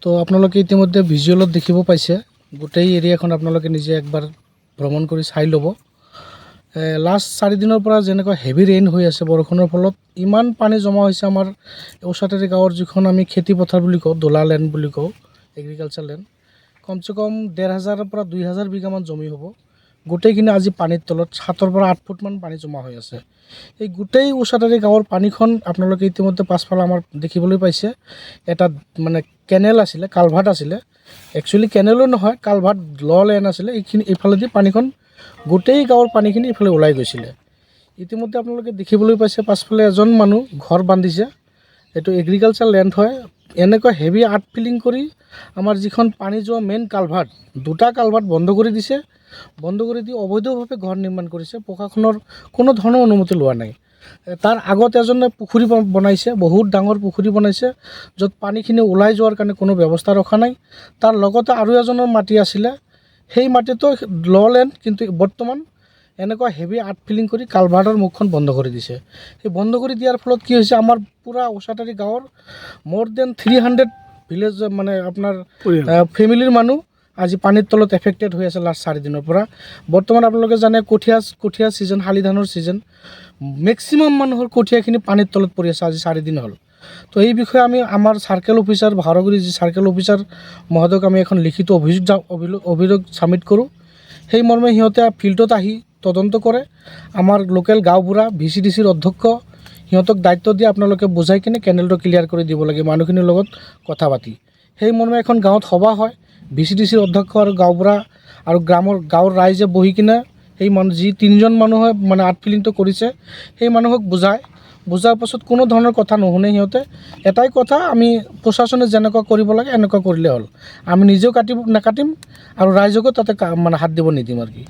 তো আপোনালোকে ইতিমধ্যে ভিজুৱেলত দেখিব পাইছে গোটেই এৰিয়াখন আপোনালোকে নিজে একবাৰ ভ্ৰমণ কৰি চাই ল'ব। লাষ্ট 4 দিনৰ পৰা যেনেকৈ হেভি ৰেইন হৈ আছে, বৰষুণৰ ফলত ইমান পানী জমা হৈছে আমাৰ ওচৰতে গাঁৱৰ যিখন আমি খেতি পথাৰ বুলি কওঁ, দোলা লেণ্ড বুলি কওঁ, এগ্ৰিকালচাৰ লেণ্ড, কমচে কম 1,500 পৰা 2,000 বিঘামান জমি হ'ব। গোটেইখিনি আজি পানীৰ তলত 7 পৰা 8 ফুটমান পানী জমা হৈ আছে। এই গোটেই ওচৰতে গাঁৱৰ পানীখন আপোনালোকে ইতিমধ্যে পাছফালে আমাৰ দেখিবলৈ পাইছে। এটা মানে কেনেল আছিলে, কালভাৰ্ট আছিলে, একচুৱেলি কেনেলো নহয়, কালভাৰ্ট লেন আছিলে। এইফালেদি পানীখন গোটেই গাঁৱৰ পানীখিনি এইফালে ওলাই গৈছিলে। ইতিমধ্যে আপোনালোকে দেখিবলৈ পাইছে পাছফালে এজন মানুহ ঘৰ বান্ধিছে। এইটো এগ্ৰিকালচাৰ লেণ্ড হয়। এনেকুৱা হেভি আৰ্ট ফিলিং কৰি আমাৰ যিখন পানী যোৱা মেইন কালভাৰ্ট, 2টা কালভাৰ্ট বন্ধ কৰি দিছে। বন্ধ কৰি দি অবৈধভাৱে ঘৰ নিৰ্মাণ কৰিছে। প্ৰশাসনৰ কোনো ধৰণৰ অনুমতি লোৱা নাই। তাৰ আগত এজনে পুখুৰী বনাইছে, বহুত ডাঙৰ পুখুৰী বনাইছে, য'ত পানীখিনি ওলাই যোৱাৰ কাৰণে কোনো ব্যৱস্থা ৰখা নাই। তাৰ লগতে আৰু এজনৰ মাটি আছিলে, সেই মাটিটো লেণ্ড, কিন্তু বৰ্তমান এনেকুৱা হেভি আৰ্ট ফিলিং কৰি কালভাৰ্টৰ মুখখন বন্ধ কৰি দিছে। সেই বন্ধ কৰি দিয়াৰ ফলত কি হৈছে, আমাৰ পূৰা ওচাটাৰী গাঁৱৰ মোৰ দেন 300 ভিলেজ মানে আপোনাৰ ফেমিলিৰ মানুহ আজি পানীৰ তলত এফেক্টেড হৈ আছে লাষ্ট 4 দিনৰ পৰা। বৰ্তমান আপোনালোকে জানে কঠীয়া ছিজন, শালি ধানৰ ছিজন, মেক্সিমাম মানুহৰ কঠীয়াখিনি পানীৰ তলত পৰি আছে আজি 4 দিন হ'ল। তো এই বিষয়ে আমি আমাৰ চাৰ্কেল অফিচাৰ, ভাৰগুৰি যি চাৰ্কেল অফিচাৰ মহোদয়ক আমি এখন লিখিত অভিযোগ ছাবমিট কৰোঁ। সেই মৰ্মে সিহঁতে ফিল্ডত আহি তদন্ত কৰে। আমাৰ লোকেল গাঁওবুঢ়া, VCDCৰ অধ্যক্ষ, সিহঁতক দায়িত্ব দিয়ে আপোনালোকে বুজাই কিনে কেনেলটো ক্লিয়াৰ কৰি দিব লাগে মানুহখিনিৰ লগত কথা পাতি। সেই মৰ্মে এখন গাঁৱত সভা হয়, VCDCৰ অধ্যক্ষ আৰু গাঁওবুঢ়া আৰু গাঁৱৰ ৰাইজে বহি কিনে সেই যি 3জন মানুহে মানে আৰ্ট ফিলিংটো কৰিছে সেই মানুহক বুজাৰ পাছত কোনো ধৰণৰ কথা নুশুনে। সিহঁতে এটাই কথা, আমি প্ৰশাসনে যেনেকুৱা কৰিব লাগে এনেকুৱা কৰিলে হ'ল, আমি নিজেও নাকাটিম আৰু ৰাইজকো তাতে মানে হাত দিব নিদিম আৰু কি।